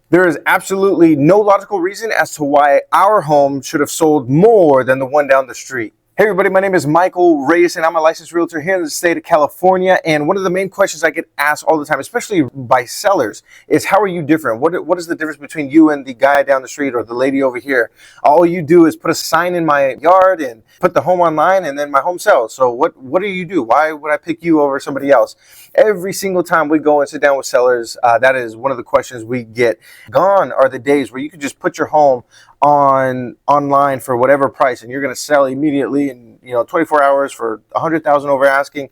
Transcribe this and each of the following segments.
There is absolutely no logical reason as to why our home should have sold more than the one down the street. Hey everybody, my name is Michael Reyes and I'm a licensed realtor here in the state of California. And one of the main questions I get asked all the time, especially by sellers, is how are you different? What is the difference between you and the guy down the street or the lady over here? All you do is put a sign in my yard and put the home online and then my home sells. So what do you do? Why would I pick you over somebody else? Every single time we go and sit down with sellers, that is one of the questions we get. Gone are the days where you could just put your home online for whatever price and you're going to sell immediately in 24 hours for 100,000 over asking.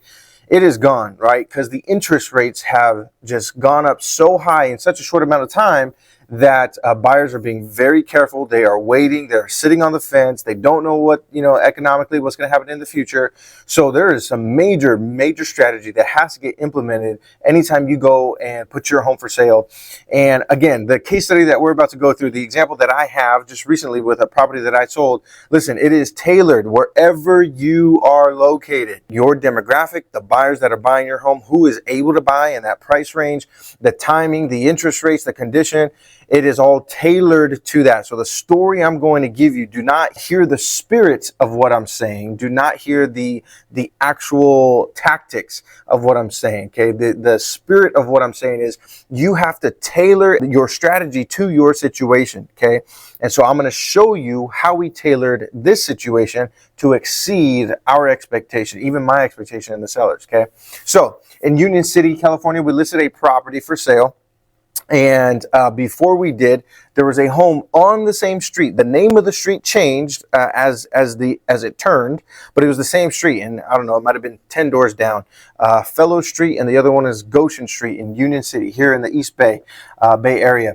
It is gone, right? Because the interest rates have just gone up so high in such a short amount of time that buyers are being very careful. They are waiting. They're sitting on the fence. They don't know what, economically what's going to happen in the future. So there is some major strategy that has to get implemented anytime you go and put your home for sale. And again, the case study that we're about to go through, the example that I have just recently with a property that I sold, listen, it is tailored wherever you are located. Your demographic, the buyers that are buying your home, who is able to buy in that price range, the timing, the interest rates, the condition, it is all tailored to that. So the story I'm going to give you, do not hear the spirit of what I'm saying. Do not hear the actual tactics of what I'm saying. Okay. The spirit of what I'm saying is you have to tailor your strategy to your situation. Okay. And so I'm going to show you how we tailored this situation to exceed our expectation, even my expectation in the sellers. Okay. So in Union City, California, we listed a property for sale. And before we did, there was a home on the same street. The name of the street changed as it turned, but it was the same street. And I don't know, it might have been 10 doors down. Fellow Street, and the other one is Goshen Street in Union City, here in the East Bay area.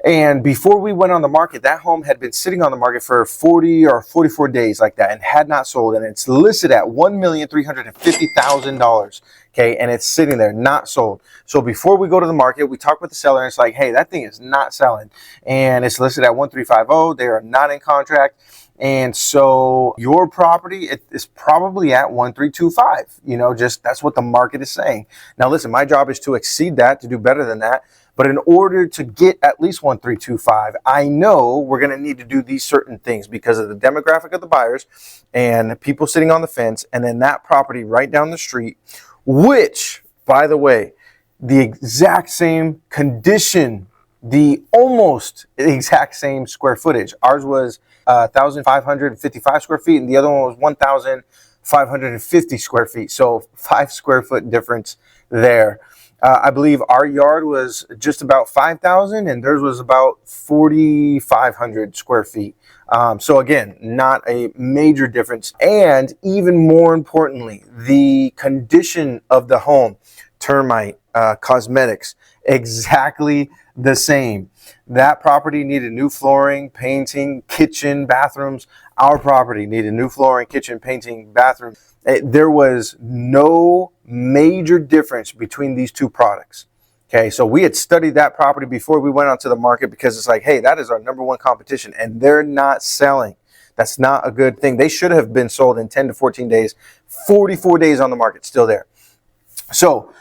And before we went on the market, that home had been sitting on the market for 40 or 44 days like that and had not sold. And it's listed at $1,350,000. Okay. And it's sitting there, not sold. So before we go to the market, we talk with the seller and it's like, hey, that thing is not selling. And it's listed at 1,350. They are not in contract. And so your property is probably at 1,325. Just that's what the market is saying. Now, listen, my job is to exceed that, to do better than that. But in order to get at least 1,325, I know we're going to need to do these certain things because of the demographic of the buyers and people sitting on the fence. And then that property right down the street, which, by the way, the exact same condition, the almost exact same square footage. Ours was 1,555 square feet and the other one was 1,550 square feet. So 5 square foot difference there. I believe our yard was just about 5,000 and theirs was about 4,500 square feet. So again, not a major difference. And even more importantly, the condition of the home, termite, cosmetics, exactly the same. That property needed new flooring, painting, kitchen, bathrooms. Our property needed new flooring, kitchen, painting, bathroom. There was no major difference between these two products. Okay, so we had studied that property before we went onto the market because it's like, hey, that is our number one competition and they're not selling. That's not a good thing. They should have been sold in 10 to 14 days, 44 days on the market, still there. So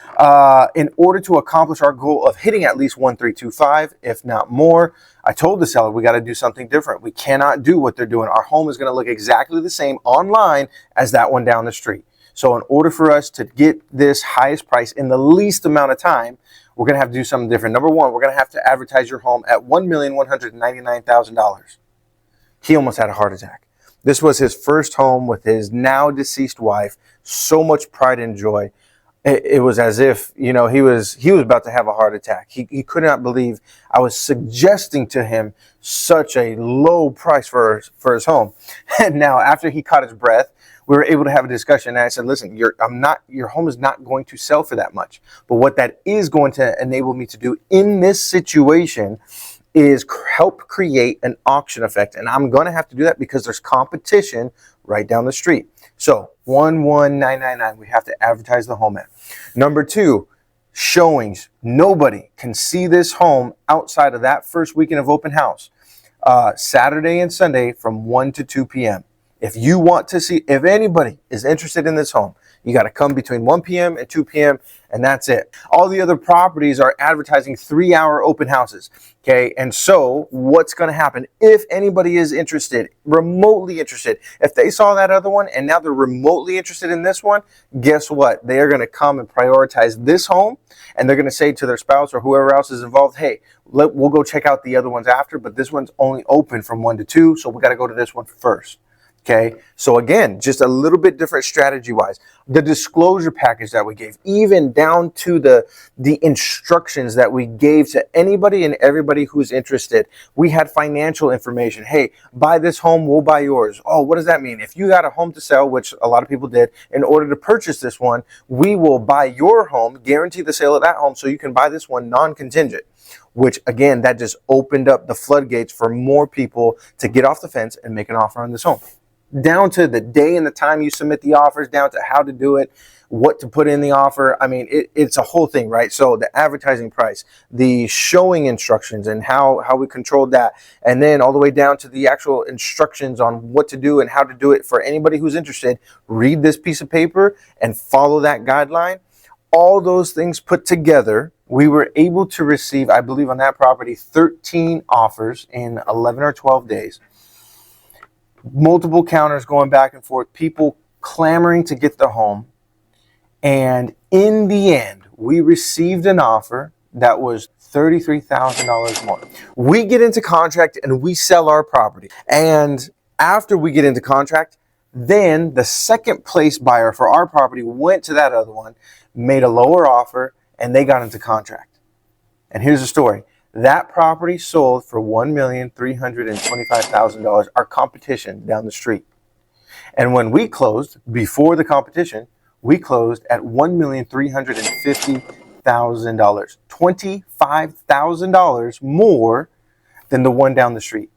in order to accomplish our goal of hitting at least 1,325, if not more, I told the seller we got to do something different. We cannot do what they're doing. Our home is going to look exactly the same online as that one down the street. So in order for us to get this highest price in the least amount of time, we're going to have to do something different. Number one, we're going to have to advertise your home at $1,199,000. He almost had a heart attack. This was his first home with his now deceased wife. So much pride and joy. It was as if, he was about to have a heart attack. He could not believe I was suggesting to him such a low price for his home. And now after he caught his breath, we were able to have a discussion. And I said, listen, your home is not going to sell for that much. But what that is going to enable me to do in this situation is help create an auction effect. And I'm going to have to do that because there's competition right down the street. So 11999, we have to advertise the home at. Number two, showings. Nobody can see this home outside of that first weekend of open house, Saturday and Sunday from 1 to 2 p.m. If you want to see, if anybody is interested in this home, You got to come between 1 p.m. and 2 p.m. and that's it. All the other properties are advertising 3-hour open houses. Okay, and so what's going to happen if anybody is interested, remotely interested, if they saw that other one and now they're remotely interested in this one, guess what? They are going to come and prioritize this home, and they're going to say to their spouse or whoever else is involved, hey, we'll go check out the other ones after, but this one's only open from 1 to 2, so we got to go to this one first. Okay, so again, just a little bit different strategy wise. The disclosure package that we gave, even down to the instructions that we gave to anybody and everybody who's interested. We had financial information. Hey, buy this home, we'll buy yours. Oh, what does that mean? If you got a home to sell, which a lot of people did, in order to purchase this one, we will buy your home, guarantee the sale of that home so you can buy this one non-contingent. Which again, that just opened up the floodgates for more people to get off the fence and make an offer on this home. Down to the day and the time you submit the offers, down to how to do it, what to put in the offer. I mean, it's a whole thing, right? So the advertising price, the showing instructions and how we controlled that, and then all the way down to the actual instructions on what to do and how to do it. For anybody who's interested, read this piece of paper and follow that guideline. All those things put together, we were able to receive, I believe on that property, 13 offers in 11 or 12 days. Multiple counters going back and forth, people clamoring to get the home. And in the end, we received an offer that was $33,000 more. We get into contract and we sell our property. And after we get into contract, then the second place buyer for our property went to that other one, made a lower offer, and they got into contract. And here's the story. That property sold for $1,325,000, our competition down the street. And when we closed, before the competition, we closed at $1,350,000, $25,000 more than the one down the street.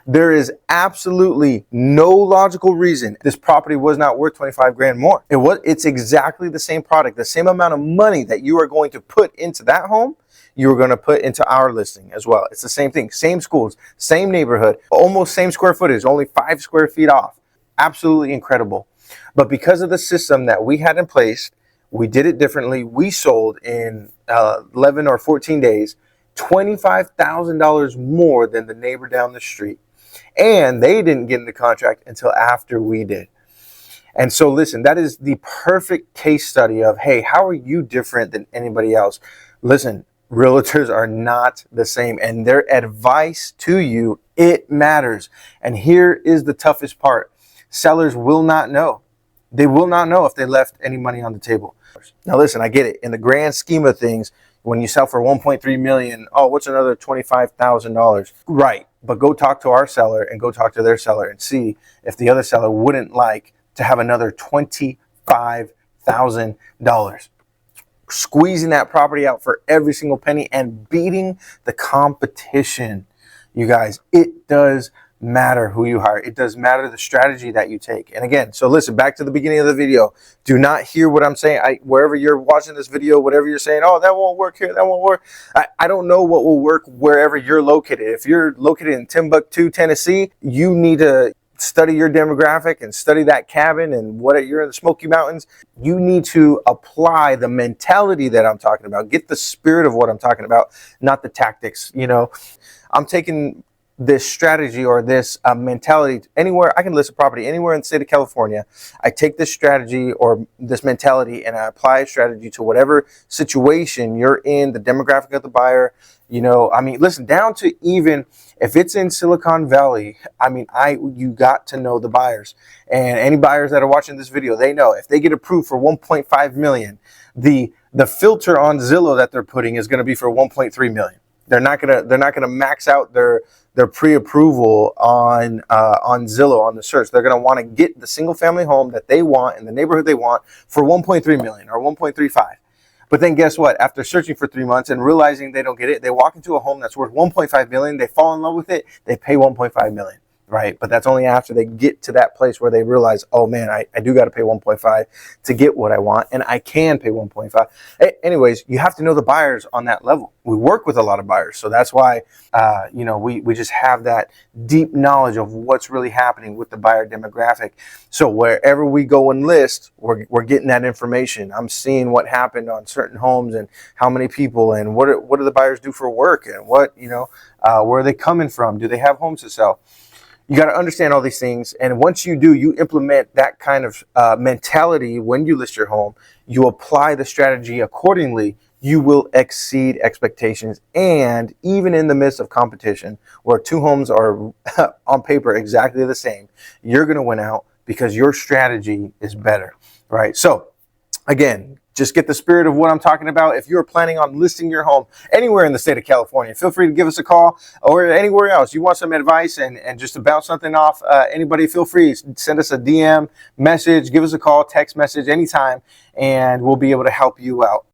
There is absolutely no logical reason this property was not worth 25 grand more. It's exactly the same product, the same amount of money that you are going to put into that home, you are going to put into our listing as well. It's the same thing, same schools, same neighborhood, almost same square footage, only 5 square feet off. Absolutely incredible. But because of the system that we had in place, we did it differently. We sold in 11 or 14 days, $25,000 more than the neighbor down the street. And they didn't get into contract until after we did. And so listen, that is the perfect case study of, hey, how are you different than anybody else? Listen, realtors are not the same, and their advice to you, it matters. And here is the toughest part. Sellers will not know. They will not know if they left any money on the table. Now listen, I get it. In the grand scheme of things, when you sell for 1.3 million, oh, what's another $25,000? Right. But go talk to our seller and go talk to their seller and see if the other seller wouldn't like to have another $25,000. Squeezing that property out for every single penny and beating the competition. You guys, it does matter who you hire. It does matter the strategy that you take. And again, so listen, back to the beginning of the video. Do not hear what I'm saying. Wherever you're watching this video, whatever you're saying, oh, that won't work here, that won't work. I don't know what will work wherever you're located. If you're located in Timbuktu, Tennessee, you need to study your demographic and study that cabin, and what you're in the Smoky Mountains. You need to apply the mentality that I'm talking about. Get the spirit of what I'm talking about, not the tactics. You know, I'm taking this strategy or this mentality anywhere. I can list a property anywhere in the state of California. I take this strategy or this mentality and I apply a strategy to whatever situation you're in, the demographic of the buyer. You know, I mean, listen, down to even if it's in Silicon Valley, I mean, you got to know the buyers. And any buyers that are watching this video, they know if they get approved for 1.5 million, the filter on Zillow that they're putting is going to be for 1.3 million. They're not gonna max out their pre-approval on Zillow on the search. They're gonna want to get the single family home that they want in the neighborhood they want for 1.3 million or 1.35. But then guess what? After searching for 3 months and realizing they don't get it, they walk into a home that's worth 1.5 million. They fall in love with it. They pay 1.5 million. right? But that's only after they get to that place where they realize, oh man, I do got to pay 1.5 to get what I want, and I can pay 1.5. Anyways, you have to know the buyers on that level. We work with a lot of buyers, so that's why we just have that deep knowledge of what's really happening with the buyer demographic. So wherever we go and list, we're getting that information. I'm seeing what happened on certain homes and how many people and what do the buyers do for work, and what, where are they coming from? Do they have homes to sell? You got to understand all these things. And once you do, you implement that kind of mentality when you list your home, you apply the strategy accordingly, you will exceed expectations. And even in the midst of competition, where two homes are on paper exactly the same, you're going to win out because your strategy is better, right? So again, just get the spirit of what I'm talking about. If you're planning on listing your home anywhere in the state of California, feel free to give us a call, or anywhere else. You want some advice and just to bounce something off anybody, feel free. Send us a DM message, give us a call, text message anytime, and we'll be able to help you out.